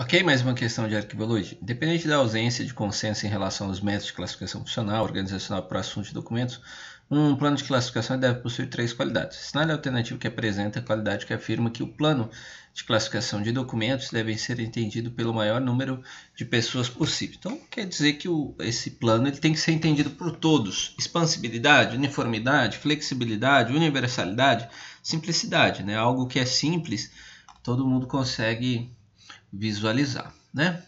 Ok, mais uma questão de arquivologia. Independente da ausência de consenso em relação aos métodos de classificação funcional, organizacional para assuntos de documentos, um plano de classificação deve possuir três qualidades. Assinale a alternativa que apresenta a qualidade que afirma que o plano de classificação de documentos deve ser entendido pelo maior número de pessoas possível. Então, quer dizer que esse plano ele tem que ser entendido por todos. Expansibilidade, uniformidade, flexibilidade, universalidade, simplicidade, né? Algo que é simples, todo mundo consegue visualizar, né?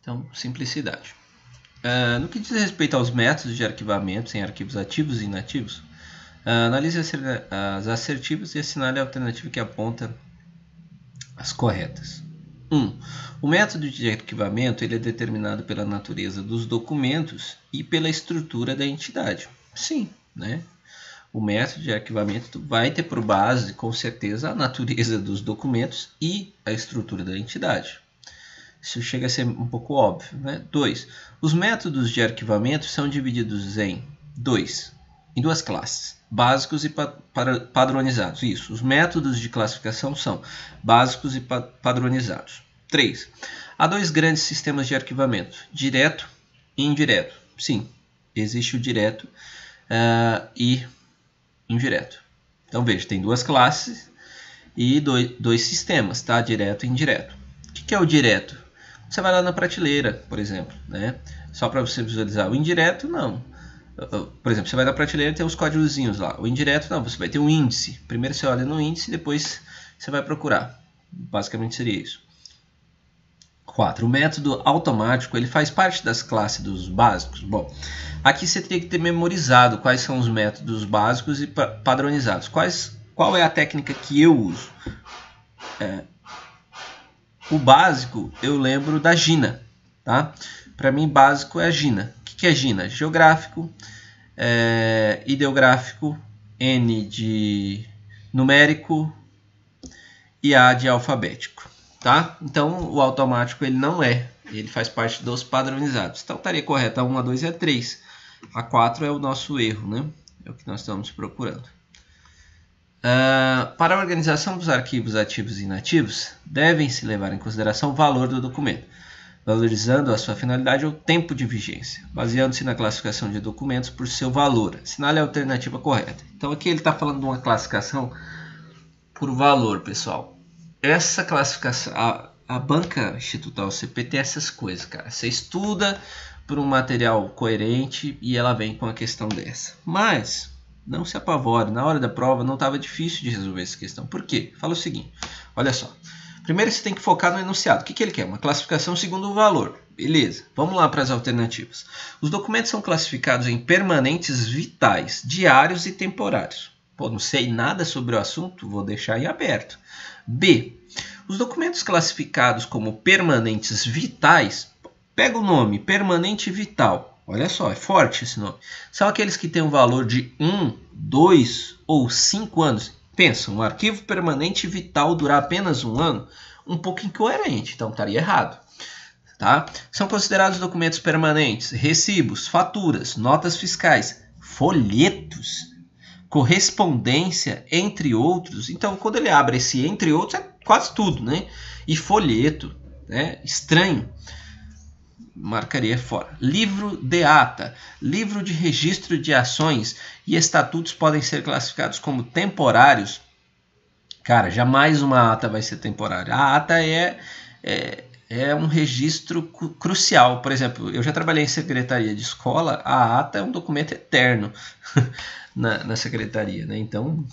Então, simplicidade. No que diz respeito aos métodos de arquivamento em arquivos ativos e inativos, analise as assertivas e assinale a alternativa que aponta as corretas. 1. O método de arquivamento ele é determinado pela natureza dos documentos e pela estrutura da entidade. Sim, né? O método de arquivamento vai ter por base, com certeza, a natureza dos documentos e a estrutura da entidade. Isso chega a ser um pouco óbvio, né? 2. Os métodos de arquivamento são divididos em duas classes, básicos e padronizados. Isso, os métodos de classificação são básicos e padronizados. 3. Há dois grandes sistemas de arquivamento, direto e indireto. Sim, existe o direto e indireto. Então veja, tem duas classes e dois sistemas, tá? Direto e indireto. O que é o direto? Você vai lá na prateleira, por exemplo, né? Só para você visualizar. O indireto, não. Por exemplo, você vai na prateleira e tem os códigozinhos lá. O indireto, não. Você vai ter um índice. Primeiro você olha no índice, depois você vai procurar. Basicamente seria isso. 4. O método automático ele faz parte das classes dos básicos. Bom, aqui você teria que ter memorizado quais são os métodos básicos e padronizados. Qual é a técnica que eu uso? O básico eu lembro da GINA. Tá? Para mim, básico é a GINA. O que é GINA? Geográfico, ideográfico, N de numérico e A de alfabético. Tá? Então, o automático ele não é. Ele faz parte dos padronizados. Então, estaria correto a 1, a 2 e a 3. A 4 é o nosso erro, né? É o que nós estamos procurando. Para a organização dos arquivos ativos e inativos, devem-se levar em consideração o valor do documento, valorizando a sua finalidade ou tempo de vigência, baseando-se na classificação de documentos por seu valor. Assinale a alternativa correta. Então, aqui ele está falando de uma classificação por valor, pessoal. Essa classificação, a banca institutal CP tem essas coisas, cara. Você estuda por um material coerente e ela vem com a questão dessa. Mas não se apavore, na hora da prova não estava difícil de resolver essa questão. Por quê? Fala o seguinte, olha só. Primeiro você tem que focar no enunciado. O que ele quer? Uma classificação segundo o valor. Beleza, vamos lá para as alternativas. Os documentos são classificados em permanentes vitais, diários e temporários. Pô, não sei nada sobre o assunto, vou deixar em aberto. B. Os documentos classificados como permanentes vitais, pega o nome, permanente vital. Olha só, é forte esse nome. São aqueles que têm um valor de 1, 2 ou 5 anos. Pensa, um arquivo permanente vital durar apenas um ano, um pouco incoerente, então estaria errado. Tá? São considerados documentos permanentes, recibos, faturas, notas fiscais, folhetos, correspondência, entre outros. Então, quando ele abre esse entre outros, é quase tudo, né? E folheto, né? Estranho, marcaria fora. Livro de ata, livro de registro de ações e estatutos podem ser classificados como temporários. Cara, jamais uma ata vai ser temporária. A ata é um registro crucial. Por exemplo, eu já trabalhei em secretaria de escola, a ata é um documento eterno na secretaria, né? Então,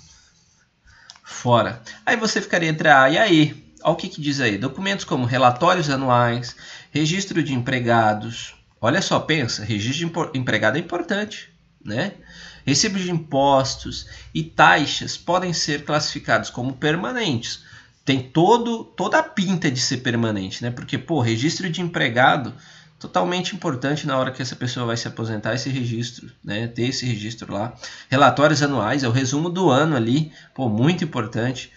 fora. Aí você ficaria entre a A e a E. Olha o que diz aí. Documentos como relatórios anuais, registro de empregados. Olha só, pensa, registro de empregado é importante, né? Recibos de impostos e taxas podem ser classificados como permanentes. Tem toda a pinta de ser permanente, né? Porque, pô, registro de empregado, totalmente importante na hora que essa pessoa vai se aposentar, esse registro, né? Ter esse registro lá. Relatórios anuais, é o resumo do ano ali, pô, muito importante.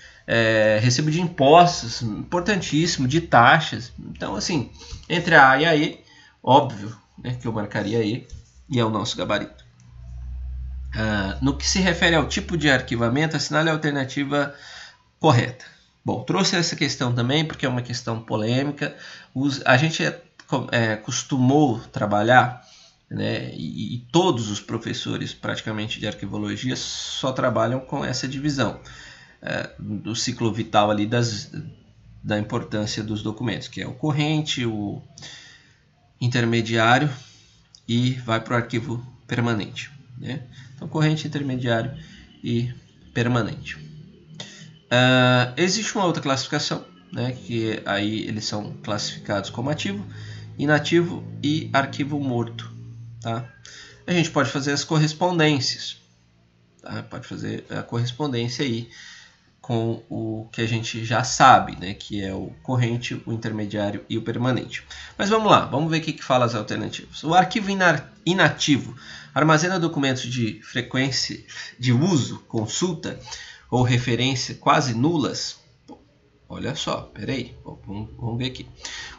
Recibo de impostos, importantíssimo, de taxas. Então, assim, entre a A e a E, óbvio, né, que eu marcaria E, e é o nosso gabarito. No que se refere ao tipo de arquivamento, assinale a alternativa correta. Bom, trouxe essa questão também porque é uma questão polêmica. A gente costumou trabalhar, né, e todos os professores praticamente de arquivologia só trabalham com essa divisão do ciclo vital ali da importância dos documentos, que é o corrente, o intermediário e vai para o arquivo permanente, né? Então, corrente, intermediário e permanente. Existe uma outra classificação, né, que aí eles são classificados como ativo, inativo e arquivo morto. Tá? A gente pode fazer as correspondências, tá? Pode fazer a correspondência aí com o que a gente já sabe, né, que é o corrente, o intermediário e o permanente. Mas vamos lá, vamos ver o que fala as alternativas. O arquivo inativo armazena documentos de frequência de uso, consulta ou referência quase nulas. Olha só, peraí, vamos ver aqui.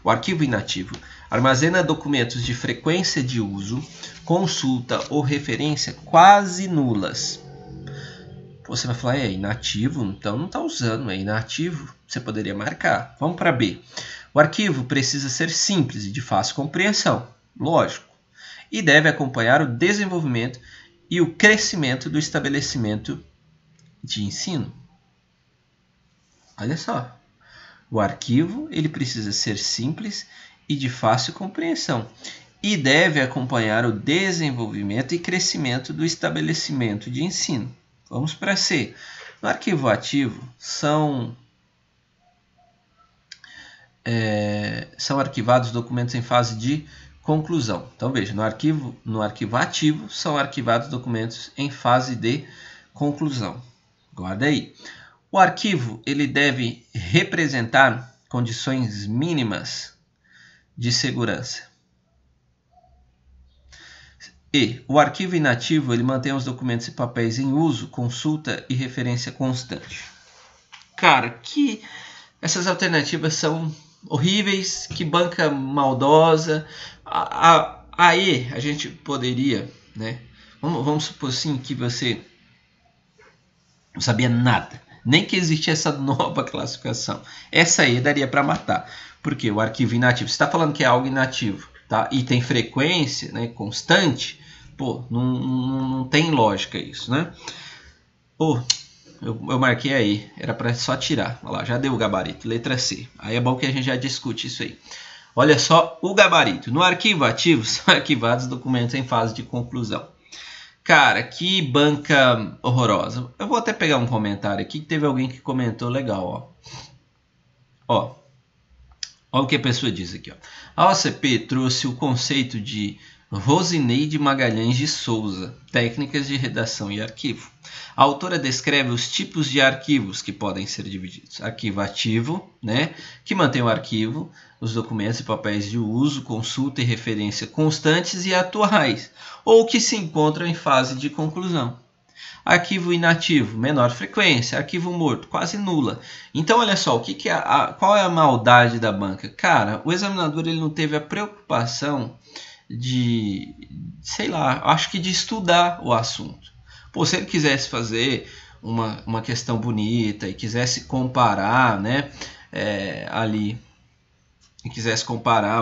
O arquivo inativo armazena documentos de frequência de uso, consulta ou referência quase nulas. Você vai falar, é inativo, então não está usando, é inativo, você poderia marcar. Vamos para B. O arquivo precisa ser simples e de fácil compreensão, lógico, e deve acompanhar o desenvolvimento e o crescimento do estabelecimento de ensino. Olha só. O arquivo ele precisa ser simples e de fácil compreensão e deve acompanhar o desenvolvimento e crescimento do estabelecimento de ensino. Vamos para C. No arquivo ativo são arquivados documentos em fase de conclusão. Então veja, no arquivo ativo são arquivados documentos em fase de conclusão. Guarda aí. O arquivo ele deve representar condições mínimas de segurança. E o arquivo inativo ele mantém os documentos e papéis em uso, consulta e referência constante. Cara, que essas alternativas são horríveis, que banca maldosa. Aí a gente poderia, né? Vamos supor assim que você não sabia nada, nem que existia essa nova classificação. Essa aí daria para matar, porque o arquivo inativo, você está falando que é algo inativo, tá? E tem frequência, né, constante, pô, não tem lógica isso, né? Pô, eu marquei aí, era para só tirar, olha lá, já deu o gabarito, letra C. Aí é bom que a gente já discute isso aí. Olha só o gabarito. No arquivo ativo são arquivados documentos em fase de conclusão. Cara, que banca horrorosa. Eu vou até pegar um comentário aqui que teve alguém que comentou legal, ó. Olha o que a pessoa diz aqui, ó. A OCP trouxe o conceito de Rosineide Magalhães de Souza, técnicas de redação e arquivo. A autora descreve os tipos de arquivos que podem ser divididos. Arquivo ativo, né, que mantém o arquivo, os documentos e papéis de uso, consulta e referência constantes e atuais, ou que se encontram em fase de conclusão. Arquivo inativo, menor frequência. Arquivo morto, quase nula. Então, olha só, qual é a maldade da banca? Cara, o examinador ele não teve a preocupação de, sei lá, acho que de estudar o assunto. Pô, se ele quisesse fazer uma questão bonita e quisesse comparar, né, ali, e quisesse comparar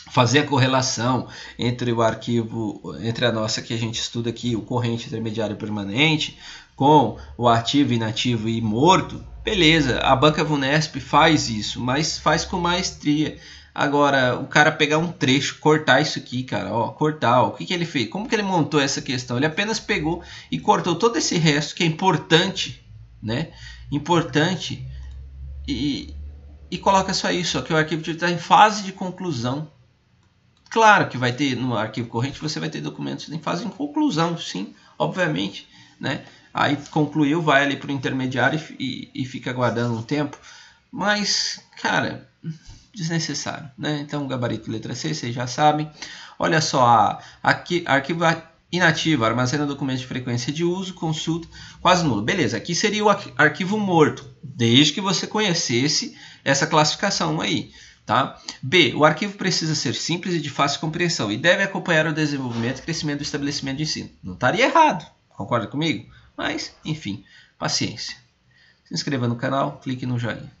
fazer a correlação entre o arquivo, entre a nossa que a gente estuda aqui, o corrente, intermediário e permanente, com o ativo, inativo e morto, beleza, a banca VUNESP faz isso, mas faz com maestria. Agora, o cara pegar um trecho, cortar isso aqui, cara, ó, cortar, ó, o que ele fez? Como que ele montou essa questão? Ele apenas pegou e cortou todo esse resto que é importante, né? Importante e coloca só isso, ó, que o arquivo está em fase de conclusão. Claro que vai ter no arquivo corrente, você vai ter documentos em fase de conclusão, sim, obviamente, né? Aí concluiu, vai ali para o intermediário e fica aguardando um tempo. Mas, cara, desnecessário, né? Então, gabarito letra C, vocês já sabem. Olha só, arquivo inativo, armazena documentos de frequência de uso, consulta, quase nulo. Beleza, aqui seria o arquivo morto, desde que você conhecesse essa classificação aí. Tá? B. O arquivo precisa ser simples e de fácil compreensão e deve acompanhar o desenvolvimento e crescimento do estabelecimento de ensino. Não estaria errado, concorda comigo? Mas, enfim, paciência. inscreva no canal, clique no joinha.